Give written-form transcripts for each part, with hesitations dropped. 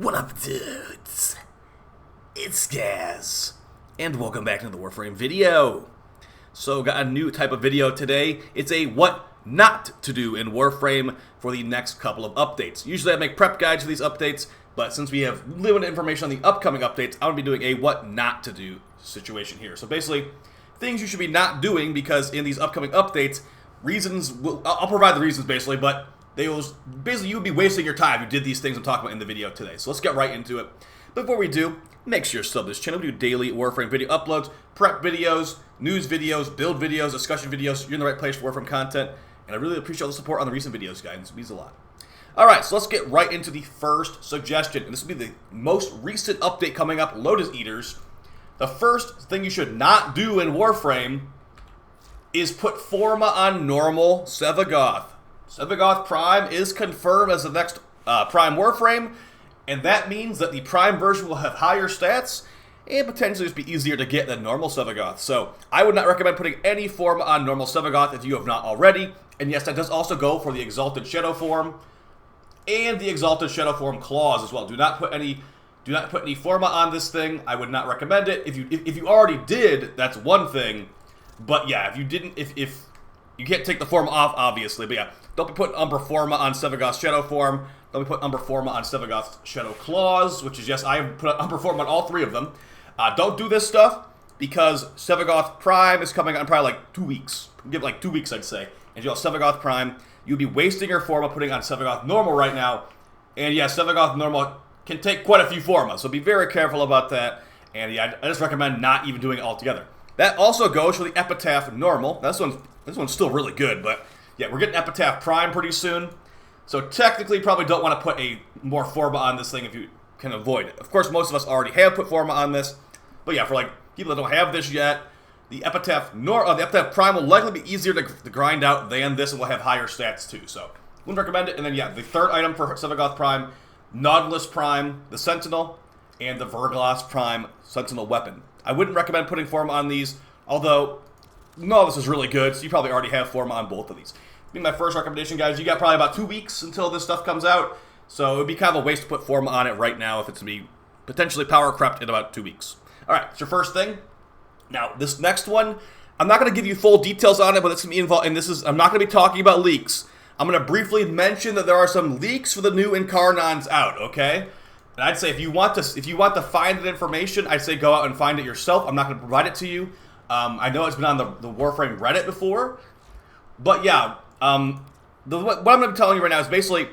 What up, dudes? It's Gaz, and welcome back to the Warframe video. So, got a new type of video today. It's a what not to do in Warframe for the next couple of updates. Usually I make prep guides for these updates, but since we have limited information on the upcoming updates, I'm going to be doing a what not to do situation here. So basically, things you should be not doing, because in these upcoming updates, I'll provide the reasons basically, but you would be wasting your time if you did these things I'm talking about in the video today. So let's get right into it. Before we do, make sure you sub this channel. We do daily Warframe video uploads, prep videos, news videos, build videos, discussion videos. You're in the right place for Warframe content, and I really appreciate all the support on the recent videos, guys. It means a lot. Alright, so let's get right into the first suggestion, and this will be the most recent update coming up, Lotus Eaters. The first thing you should not do in Warframe is put Forma on normal Seagoth. Seagoth Prime is confirmed as the next Prime Warframe, and that means that the Prime version will have higher stats and potentially just be easier to get than normal Seagoth. So I would not recommend putting any Forma on normal Seagoth if you have not already. And yes, that does also go for the Exalted Shadow Form and the Exalted Shadow Form claws as well. Do not put any Forma on this thing. I would not recommend it. If you already did, that's one thing. But yeah, if you didn't, if you can't take the Forma off, obviously. But yeah, don't be putting Umbra Forma on Seagoth's Shadow Form. Don't be putting Umbra Forma on Seagoth's Shadow Claws, which is, yes, I have put Umbra Forma on all three of them. Don't do this stuff, because Seagoth Prime is coming out in probably like 2 weeks. Give it like 2 weeks, I'd say. And you have Seagoth Prime. You'd be wasting your Forma putting on Seagoth Normal right now. And yeah, Seagoth Normal can take quite a few Formas, so be very careful about that. And yeah, I just recommend not even doing it altogether. That also goes for the Epitaph Normal. This one's still really good, but yeah, we're getting Epitaph Prime pretty soon. So technically, probably don't want to put a more Forma on this thing if you can avoid it. Of course, most of us already have put Forma on this. But yeah, for like people that don't have this yet, the Epitaph Prime will likely be easier to grind out than this, and will have higher stats too. So wouldn't recommend it. And then yeah, the third item for Seagoth Prime, Nautilus Prime, the Sentinel, and the Verglas Prime Sentinel weapon. I wouldn't recommend putting Forma on these, although this is really good, so you probably already have Forma on both of these. Be my first recommendation, guys. You got probably about 2 weeks until this stuff comes out, so it would be kind of a waste to put Forma on it right now if it's going to be potentially power crept in about 2 weeks. Alright, it's your first thing. Now, this next one, I'm not going to give you full details on it, but it's going to be involved, and I'm not going to be talking about leaks. I'm going to briefly mention that there are some leaks for the new Incarnons out, okay? And I'd say if you want to find that information, I'd say go out and find it yourself. I'm not going to provide it to you. I know it's been on the Warframe Reddit before, but yeah, what I'm going to be telling you right now is basically,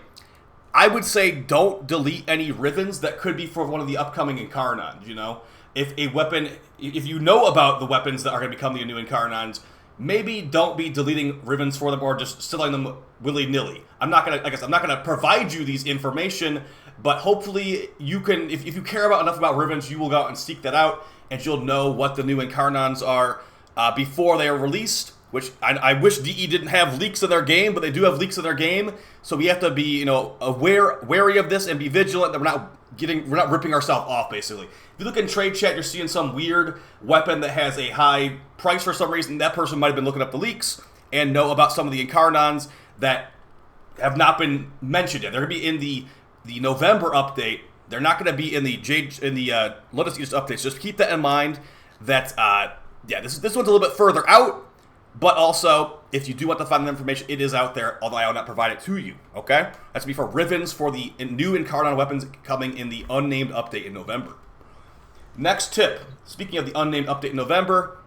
I would say don't delete any Rivens that could be for one of the upcoming Incarnons. You know, if you know about the weapons that are going to become the new Incarnons, maybe don't be deleting Rivens for them or just selling them willy-nilly. I'm not going to provide you these information. But hopefully you can, if you care enough about Rivens, you will go out and seek that out, and you'll know what the new Incarnons are before they are released. Which I wish DE didn't have leaks of their game, but they do have leaks of their game. So we have to be, wary of this and be vigilant that we're not ripping ourselves off. Basically, if you look in trade chat, you're seeing some weird weapon that has a high price for some reason. That person might have been looking up the leaks and know about some of the Incarnons that have not been mentioned yet. They're going to be in the November update. They're not going to be in the Lotus Eaters updates. Just keep that in mind. That this one's a little bit further out, but also if you do want to find the information, it is out there. Although I will not provide it to you. Okay, that's be for Rivens for the new Incarnon weapons coming in the unnamed update in November. Next tip. Speaking of the unnamed update in November,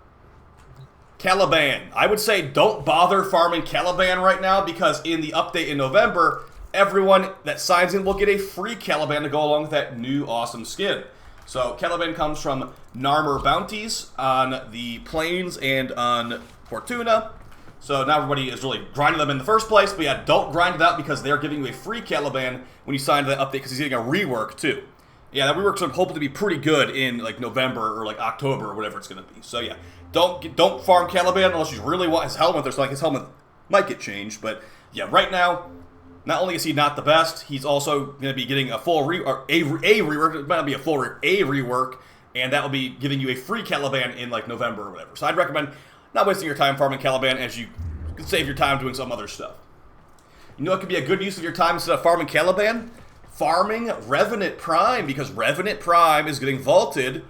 Caliban. I would say don't bother farming Caliban right now, because in the update in November, everyone that signs in will get a free Caliban to go along with that new awesome skin. So Caliban comes from Narmer bounties on the plains and on Fortuna. So now everybody is really grinding them in the first place. But yeah, don't grind it out, because they're giving you a free Caliban when you sign to that update, because he's getting a rework too. Yeah, that rework's hoping to be pretty good in like November or like October or whatever it's going to be. So yeah, don't farm Caliban unless you really want his helmet. There's like his helmet might get changed, but yeah, right now, not only is he not the best, he's also going to be getting a full rework. It might not be a full rework, and that will be giving you a free Caliban in like November or whatever. So I'd recommend not wasting your time farming Caliban, as you can save your time doing some other stuff. You know what could be a good use of your time instead of farming Caliban? farming Revenant Prime, because Revenant Prime is getting vaulted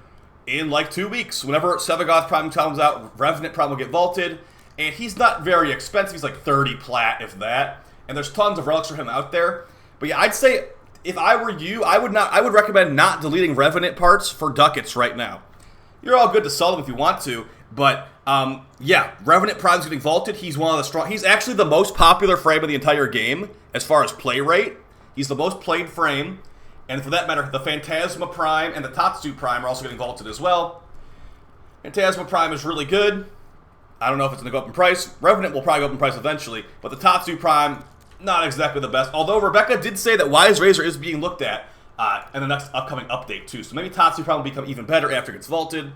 in like 2 weeks. Whenever Seagoth Prime comes out, Revenant Prime will get vaulted, and he's not very expensive. He's like 30 plat, if that. And there's tons of relics for him out there. But yeah, I'd say if I were you, I would recommend not deleting Revenant parts for ducats right now. You're all good to sell them if you want to, but yeah, Revenant Prime's getting vaulted. He's one of the strong. He's actually the most popular frame of the entire game as far as play rate. He's the most played frame, and for that matter, the Phantasma Prime and the Tatsu Prime are also getting vaulted as well. Phantasma Prime is really good. I don't know if it's going to go up in price. Revenant will probably go up in price eventually, but the Tatsu Prime, not exactly the best. Although Rebecca did say that Wise Razor is being looked at in the next upcoming update too, so maybe Tatsu Prime will become even better after it gets vaulted.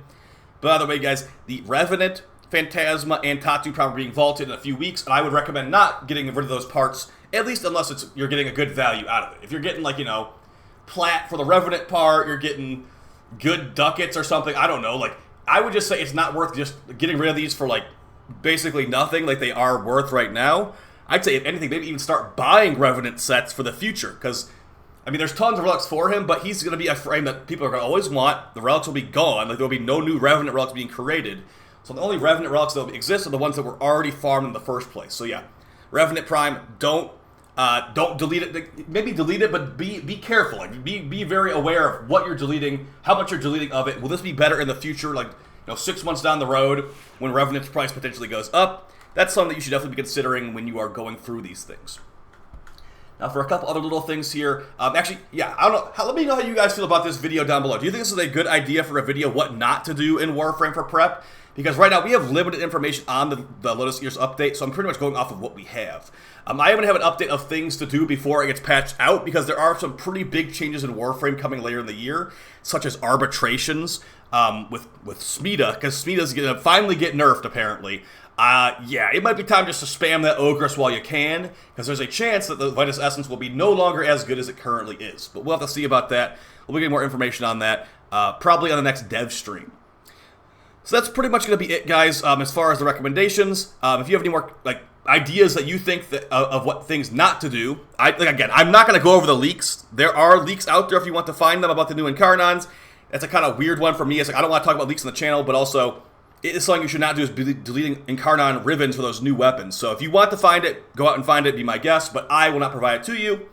By the way, guys, the Revenant, Phantasma, and Tatsu Prime are being vaulted in a few weeks, and I would recommend not getting rid of those parts, at least unless you're getting a good value out of it. If you're getting, like, you know, plat for the Revenant part, you're getting good ducats or something, I don't know, like, I would just say it's not worth just getting rid of these for, like, basically nothing like they are worth right now. I'd say, if anything, maybe even start buying Revenant sets for the future, because, I mean, there's tons of relics for him, but he's going to be a frame that people are going to always want. The relics will be gone. Like, there will be no new Revenant relics being created. So the only Revenant relics that will exist are the ones that were already farmed in the first place. So yeah, Revenant Prime, don't delete it. Maybe delete it, but be careful. Like, be very aware of what you're deleting, how much you're deleting of it. Will this be better in the future, like, you know, 6 months down the road when Revenant's price potentially goes up? That's something that you should definitely be considering when you are going through these things. Now, for a couple other little things here, actually, yeah, I don't know. Let me know how you guys feel about this video down below. Do you think this is a good idea for a video, what not to do in Warframe for prep? Because right now, we have limited information on the Lotus Ears update, so I'm pretty much going off of what we have. I even have an update of things to do before it gets patched out, because there are some pretty big changes in Warframe coming later in the year, such as arbitrations with Smida, because Smida's going to finally get nerfed, apparently. Yeah, it might be time just to spam that Ogress while you can, because there's a chance that the Vitus Essence will be no longer as good as it currently is. But we'll have to see about that. We'll be getting more information on that, probably on the next dev stream. So that's pretty much going to be it, guys, as far as the recommendations. If you have any more, like, ideas that you think that, of what things not to do, again, I'm not going to go over the leaks. There are leaks out there if you want to find them about the new Incarnons. That's a kind of weird one for me. It's like, I don't want to talk about leaks on the channel, but also, it's something you should not do, is be deleting Incarnon ribbons for those new weapons. So if you want to find it, go out and find it, be my guest, but I will not provide it to you.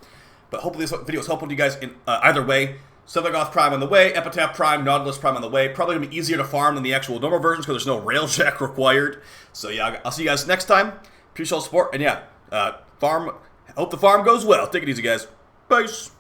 But hopefully this video is helpful to you guys in either way. Seagoth Prime on the way, Epitaph Prime, Nautilus Prime on the way. Probably going to be easier to farm than the actual normal versions because there's no railjack required. So yeah, I'll see you guys next time. Appreciate all the support, and yeah, hope the farm goes well. Take it easy, guys. Peace.